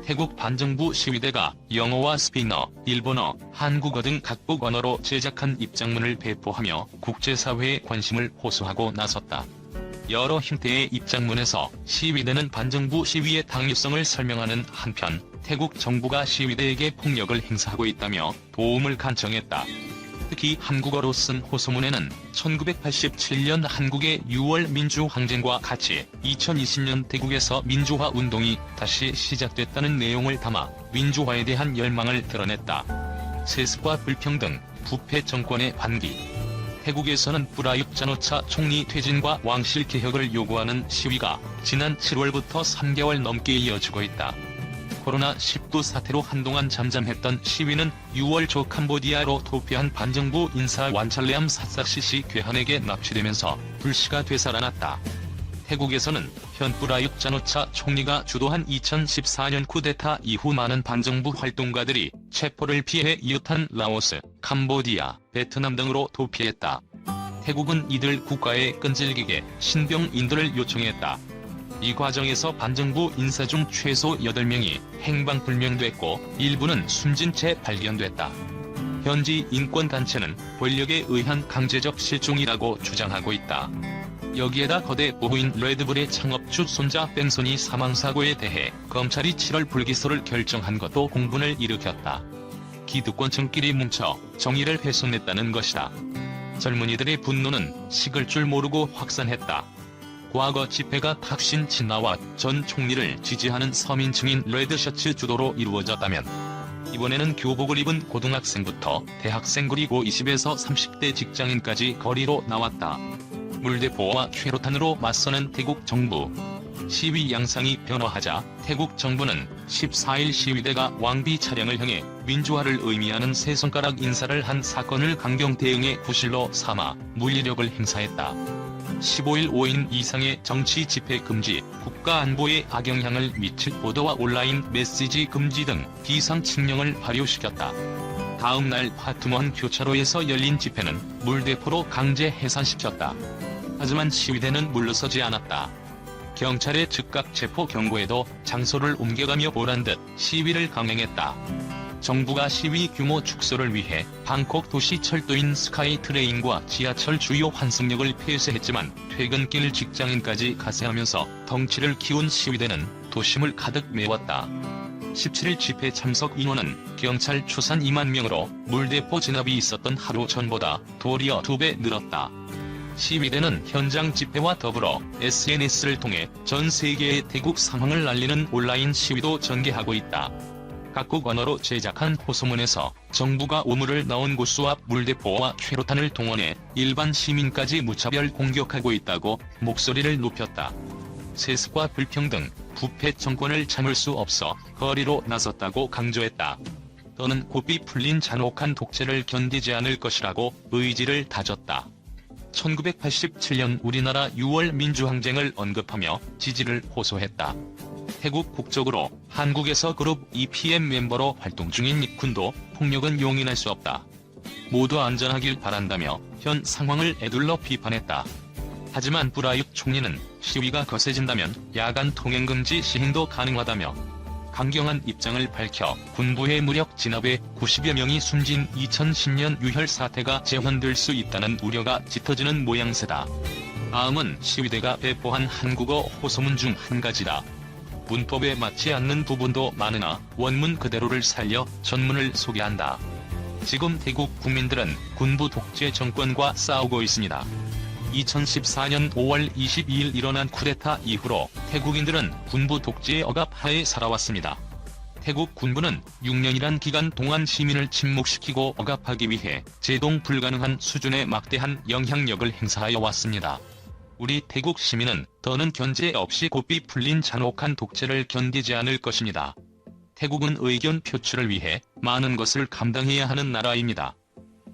태국 반정부 시위대가 영어와 스페인어, 일본어, 한국어 등 각국 언어로 제작한 입장문을 배포하며 국제사회의 관심을 호소하고 나섰다. 여러 형태의 입장문에서 시위대는 반정부 시위의 당위성을 설명하는 한편 태국 정부가 시위대에게 폭력을 행사하고 있다며 도움을 간청했다. 특히 한국어로 쓴 호소문에는 1987년 한국의 6월 민주항쟁과 같이 2020년 태국에서 민주화 운동이 다시 시작됐다는 내용을 담아 민주화에 대한 열망을 드러냈다. 세습과 불평등, 부패 정권의 반기. 태국에서는 프라윕 짜노차 총리 퇴진과 왕실 개혁을 요구하는 시위가 지난 7월부터 3개월 넘게 이어지고 있다. 코로나19 사태로 한동안 잠잠했던 시위는 6월 초 캄보디아로 도피한 반정부 인사 완찰레암 사삭시시 괴한에게 납치되면서 불씨가 되살아났다. 태국에서는 현 프라윕 짜노차 총리가 주도한 2014년 쿠데타 이후 많은 반정부 활동가들이 체포를 피해 이웃한 라오스, 캄보디아, 베트남 등으로 도피했다. 태국은 이들 국가에 끈질기게 신병인도를 요청했다. 이 과정에서 반정부 인사 중 최소 8명이 행방불명됐고 일부는 숨진 채 발견됐다. 현지 인권단체는 권력에 의한 강제적 실종이라고 주장하고 있다. 여기에다 거대 보호인 레드불의 창업주 손자 뺑소니 사망사고에 대해 검찰이 7월 불기소를 결정한 것도 공분을 일으켰다. 기득권층끼리 뭉쳐 정의를 훼손했다는 것이다. 젊은이들의 분노는 식을 줄 모르고 확산했다. 과거 집회가 탁신 친나와 전 총리를 지지하는 서민층인 레드셔츠 주도로 이루어졌다면 이번에는 교복을 입은 고등학생부터 대학생 그리고 20에서 30대 직장인까지 거리로 나왔다. 물대포와 최루탄으로 맞서는 태국 정부. 시위 양상이 변화하자 태국 정부는 14일 시위대가 왕비 차량을 향해 민주화를 의미하는 세 손가락 인사를 한 사건을 강경 대응의 구실로 삼아 물리력을 행사했다. 15일 5인 이상의 정치 집회 금지, 국가 안보에 악영향을 미칠 보도와 온라인 메시지 금지 등 비상칙령을 발효시켰다. 다음 날 파트먼 교차로에서 열린 집회는 물대포로 강제 해산시켰다. 하지만 시위대는 물러서지 않았다. 경찰의 즉각 체포 경고에도 장소를 옮겨가며 보란듯 시위를 강행했다. 정부가 시위 규모 축소를 위해 방콕 도시 철도인 스카이 트레인과 지하철 주요 환승역을 폐쇄했지만 퇴근길 직장인까지 가세하면서 덩치를 키운 시위대는 도심을 가득 메웠다. 17일 집회 참석 인원은 경찰 추산 2만 명으로 물대포 진압이 있었던 하루 전보다 도리어 2배 늘었다. 시위대는 현장 집회와 더불어 SNS를 통해 전 세계의 태국 상황을 알리는 온라인 시위도 전개하고 있다. 각국 언어로 제작한 호소문에서 정부가 오물을 넣은 고수 앞 물대포와 최루탄을 동원해 일반 시민까지 무차별 공격하고 있다고 목소리를 높였다. 세습과 불평등, 부패 정권을 참을 수 없어 거리로 나섰다고 강조했다. 더는 고삐 풀린 잔혹한 독재를 견디지 않을 것이라고 의지를 다졌다. 1987년 우리나라 6월 민주항쟁을 언급하며 지지를 호소했다. 태국 국적으로 한국에서 그룹 EPM 멤버로 활동 중인 군도 폭력은 용인할 수 없다. 모두 안전하길 바란다며 현 상황을 에둘러 비판했다. 하지만 프라윕 총리는 시위가 거세진다면 야간 통행금지 시행도 가능하다며 강경한 입장을 밝혀 군부의 무력 진압에 90여 명이 숨진 2010년 유혈 사태가 재현될 수 있다는 우려가 짙어지는 모양새다. 다음은 시위대가 배포한 한국어 호소문 중 한 가지다. 문법에 맞지 않는 부분도 많으나 원문 그대로를 살려 전문을 소개한다. 지금 태국 국민들은 군부 독재 정권과 싸우고 있습니다. 2014년 5월 22일 일어난 쿠데타 이후로 태국인들은 군부 독재의 억압 하에 살아왔습니다. 태국 군부는 6년이란 기간 동안 시민을 침묵시키고 억압하기 위해 제동 불가능한 수준의 막대한 영향력을 행사하여 왔습니다. 우리 태국 시민은 더는 견제 없이 고삐 풀린 잔혹한 독재를 견디지 않을 것입니다. 태국은 의견 표출을 위해 많은 것을 감당해야 하는 나라입니다.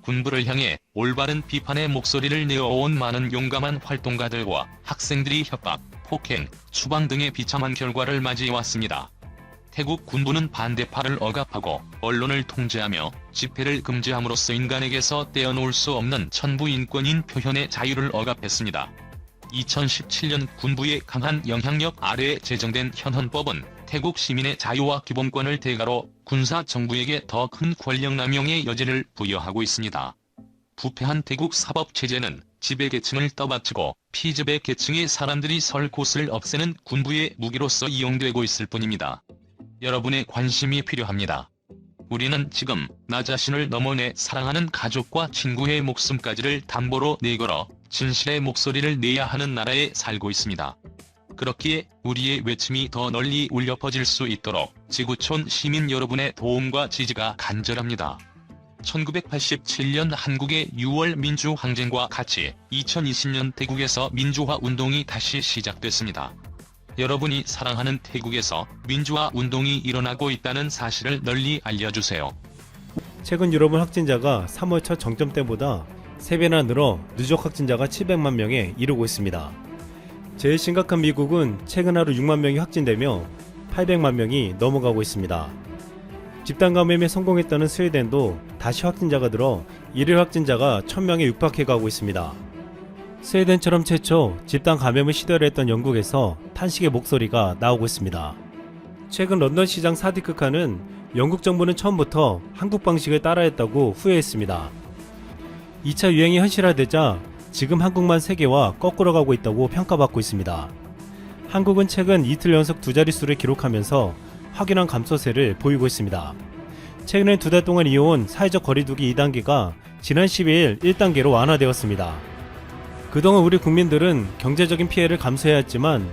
군부를 향해 올바른 비판의 목소리를 내어온 많은 용감한 활동가들과 학생들이 협박, 폭행, 추방 등의 비참한 결과를 맞이해왔습니다. 태국 군부는 반대파를 억압하고 언론을 통제하며 집회를 금지함으로써 인간에게서 떼어놓을 수 없는 천부 인권인 표현의 자유를 억압했습니다. 2017년 군부의 강한 영향력 아래에 제정된 현 헌법은 태국 시민의 자유와 기본권을 대가로 군사 정부에게 더 큰 권력 남용의 여지를 부여하고 있습니다. 부패한 태국 사법체제는 지배계층을 떠받치고 피지배계층의 사람들이 설 곳을 없애는 군부의 무기로서 이용되고 있을 뿐입니다. 여러분의 관심이 필요합니다. 우리는 지금 나 자신을 넘어 내 사랑하는 가족과 친구의 목숨까지를 담보로 내걸어 진실의 목소리를 내야 하는 나라에 살고 있습니다. 그렇기에 우리의 외침이 더 널리 울려 퍼질 수 있도록 지구촌 시민 여러분의 도움과 지지가 간절합니다. 1987년 한국의 6월 민주항쟁과 같이 2020년 태국에서 민주화 운동이 다시 시작됐습니다. 여러분이 사랑하는 태국에서 민주화 운동이 일어나고 있다는 사실을 널리 알려주세요. 최근 유럽은 확진자가 3월 첫 정점 때보다 3배나 늘어 누적 확진자가 700만 명에 이르고 있습니다. 제일 심각한 미국은 최근 하루 6만 명이 확진되며 800만 명이 넘어가고 있습니다. 집단 감염에 성공했다는 스웨덴도 다시 확진자가 늘어 일일 확진자가 1000명에 육박해가고 있습니다. 스웨덴처럼 최초 집단 감염을 시도를 했던 영국에서 탄식의 목소리가 나오고 있습니다. 최근 런던 시장 사디크 칸은 영국 정부는 처음부터 한국 방식을 따라했다고 후회했습니다. 2차 유행이 현실화되자 지금 한국만 세계와 거꾸로 가고 있다고 평가받고 있습니다. 한국은 최근 이틀 연속 두 자릿수를 기록하면서 확연한 감소세를 보이고 있습니다. 최근엔 2달 동안 이어온 사회적 거리두기 2단계가 지난 12일 1단계로 완화되었습니다. 그동안 우리 국민들은 경제적인 피해를 감수해야 했지만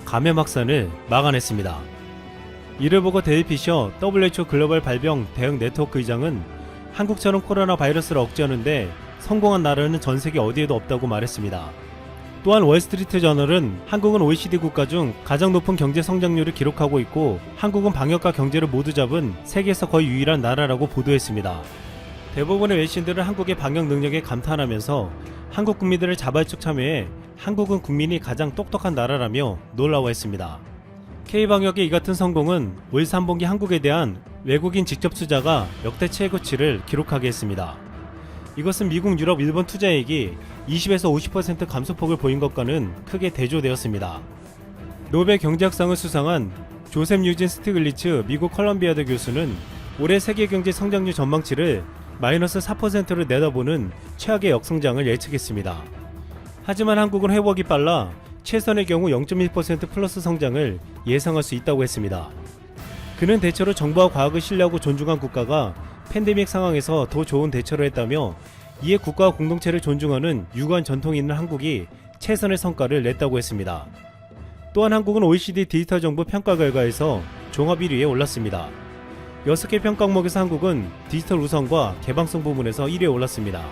감염 확산을 막아냈습니다. 이를 보고 데일 피셔 WHO 글로벌 발병 대응 네트워크 의장은 한국처럼 코로나 바이러스를 억제하는데 성공한 나라는 전 세계 어디에도 없다고 말했습니다. 또한 월스트리트 저널은 한국은 OECD 국가 중 가장 높은 경제 성장률을 기록하고 있고 한국은 방역과 경제를 모두 잡은 세계에서 거의 유일한 나라라고 보도했습니다. 대부분의 외신들은 한국의 방역 능력에 감탄하면서 한국 국민들을 자발적 참여해 한국은 국민이 가장 똑똑한 나라라며 놀라워했습니다. K방역의 이 같은 성공은 올 3분기 한국에 대한 외국인 직접 투자가 역대 최고치를 기록하게 했습니다. 이것은 미국, 유럽, 일본 투자액이 20에서 50% 감소폭을 보인 것과는 크게 대조되었습니다. 노벨 경제학상을 수상한 조셉 뉴진 스티글리츠 미국 컬럼비아대 교수는 올해 세계 경제 성장률 전망치를 마이너스 4%를 내다보는 최악의 역성장을 예측했습니다. 하지만 한국은 회복이 빨라 최선의 경우 0.1% 플러스 성장을 예상할 수 있다고 했습니다. 그는 대체로 정부와 과학을 신뢰하고 존중한 국가가 팬데믹 상황에서 더 좋은 대처를 했다며 이에 국가와 공동체를 존중하는 유구한 전통이 있는 한국이 최선의 성과를 냈다고 했습니다. 또한 한국은 OECD 디지털 정부 평가 결과에서 종합 1위에 올랐습니다. 6개 평가 항목에서 한국은 디지털 우선과 개방성 부문에서 1위에 올랐습니다.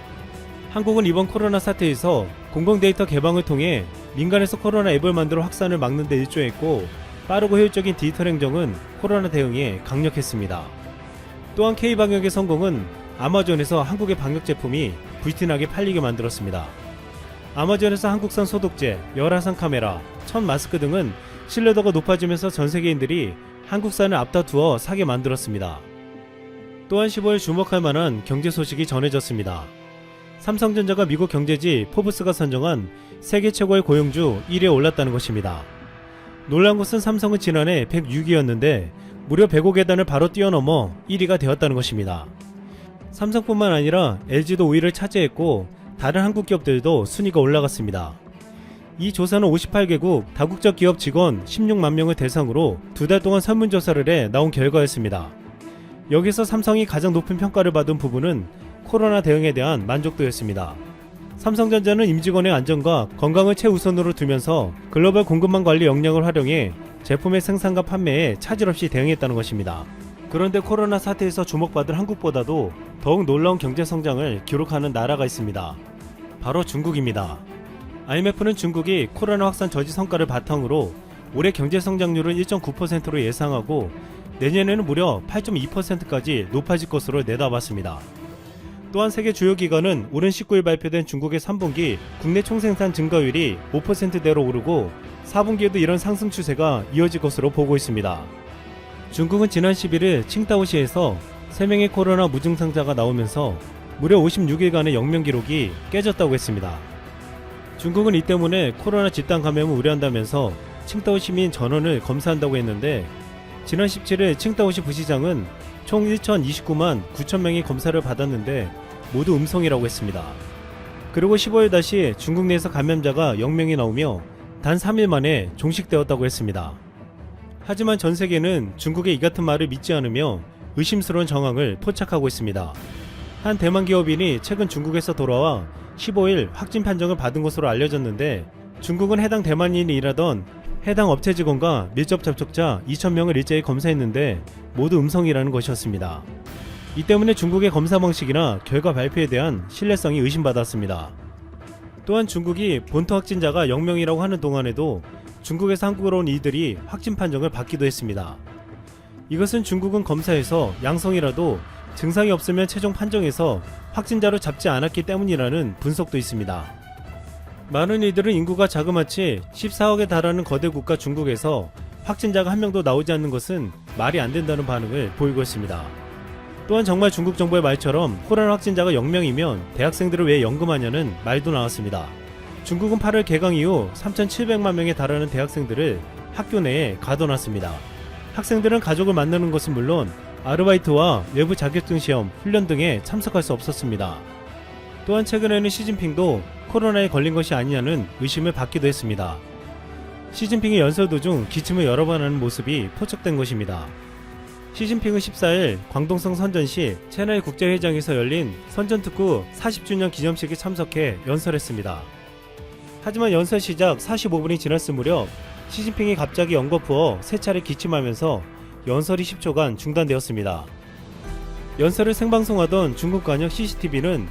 한국은 이번 코로나 사태에서 공공 데이터 개방을 통해 민간에서 코로나 앱을 만들어 확산을 막는 데 일조했고 빠르고 효율적인 디지털 행정은 코로나 대응에 강력했습니다. 또한 K방역의 성공은 아마존에서 한국의 방역 제품이 불티나게 팔리게 만들었습니다. 아마존에서 한국산 소독제, 열화상 카메라, 천 마스크 등은 신뢰도가 높아지면서 전 세계인들이 한국산을 앞다투어 사게 만들었습니다. 또한 15일 주목할 만한 경제 소식이 전해졌습니다. 삼성전자가 미국 경제지 포브스가 선정한 세계 최고의 고용주 1위에 올랐다는 것입니다. 놀란 것은 삼성은 지난해 106위였는데 무려 105 계단을 바로 뛰어넘어 1위가 되었다는 것입니다. 삼성뿐만 아니라 LG도 5위를 차지했고 다른 한국 기업들도 순위가 올라갔습니다. 이 조사는 58개국 다국적 기업 직원 16만 명을 대상으로 2달 동안 설문조사를 해 나온 결과였습니다. 여기서 삼성이 가장 높은 평가를 받은 부분은 코로나 대응에 대한 만족도였습니다. 삼성전자는 임직원의 안전과 건강을 최우선으로 두면서 글로벌 공급망 관리 역량을 활용해 제품의 생산과 판매에 차질 없이 대응했다는 것입니다. 그런데 코로나 사태에서 주목받을 한국보다도 더욱 놀라운 경제 성장을 기록하는 나라가 있습니다. 바로 중국입니다. IMF는 중국이 코로나 확산 저지 성과를 바탕으로 올해 경제 성장률을 1.9%로 예상하고 내년에는 무려 8.2%까지 높아질 것으로 내다봤습니다. 또한 세계 주요 기관은 오는 19일 발표된 중국의 3분기 국내 총생산 증가율이 5%대로 오르고 4분기에도 이런 상승 추세가 이어질 것으로 보고 있습니다. 중국은 지난 11일 칭다오시에서 3명의 코로나 무증상자가 나오면서 무려 56일간의 영명 기록이 깨졌다고 했습니다. 중국은 이 때문에 코로나 집단 감염을 우려한다면서 칭다오 시민 전원을 검사한다고 했는데 지난 17일 칭다오시 부시장은 총 1,029만 9천명이 검사를 받았는데 모두 음성이라고 했습니다. 그리고 15일 다시 중국 내에서 감염자가 0명이 나오며 단 3일 만에 종식되었다고 했습니다. 하지만 전 세계는 중국의 이 같은 말을 믿지 않으며 의심스러운 정황을 포착하고 있습니다. 한 대만 기업인이 최근 중국에서 돌아와 15일 확진 판정을 받은 것으로 알려졌는데, 중국은 해당 대만인이 일하던 해당 업체 직원과 밀접 접촉자 2,000명을 일제히 검사했는데 모두 음성이라는 것이었습니다. 이 때문에 중국의 검사 방식이나 결과 발표에 대한 신뢰성이 의심받았습니다. 또한 중국이 본토 확진자가 0명이라고 하는 동안에도 중국에서 한국으로 온 이들이 확진 판정을 받기도 했습니다. 이것은 중국은 검사에서 양성이라도 증상이 없으면 최종 판정에서 확진자로 잡지 않았기 때문이라는 분석도 있습니다. 많은 이들은 인구가 자그마치 14억에 달하는 거대 국가 중국에서 확진자가 한 명도 나오지 않는 것은 말이 안 된다는 반응을 보이고 있습니다. 또한 정말 중국 정부의 말처럼 코로나 확진자가 0명이면 대학생들을 왜 연금하냐는 말도 나왔습니다. 중국은 8월 개강 이후 3,700만 명에 달하는 대학생들을 학교 내에 가둬놨습니다. 학생들은 가족을 만나는 것은 물론 아르바이트와 외부 자격증 시험, 훈련 등에 참석할 수 없었습니다. 또한 최근에는 시진핑도 코로나에 걸린 것이 아니냐는 의심을 받기도 했습니다. 시진핑이 연설 도중 기침을 여러 번 하는 모습이 포착된 것입니다. 시진핑은 14일 광동성 선전시 채널 국제회장에서 열린 선전특구 40주년 기념식에 참석해 연설했습니다. 하지만 연설 시작 45분이 지났을 무렵 시진핑이 갑자기 연거푸어 3차례 기침하면서 연설이 10초간 중단되었습니다. 연설을 생방송하던 중국 관역 CCTV는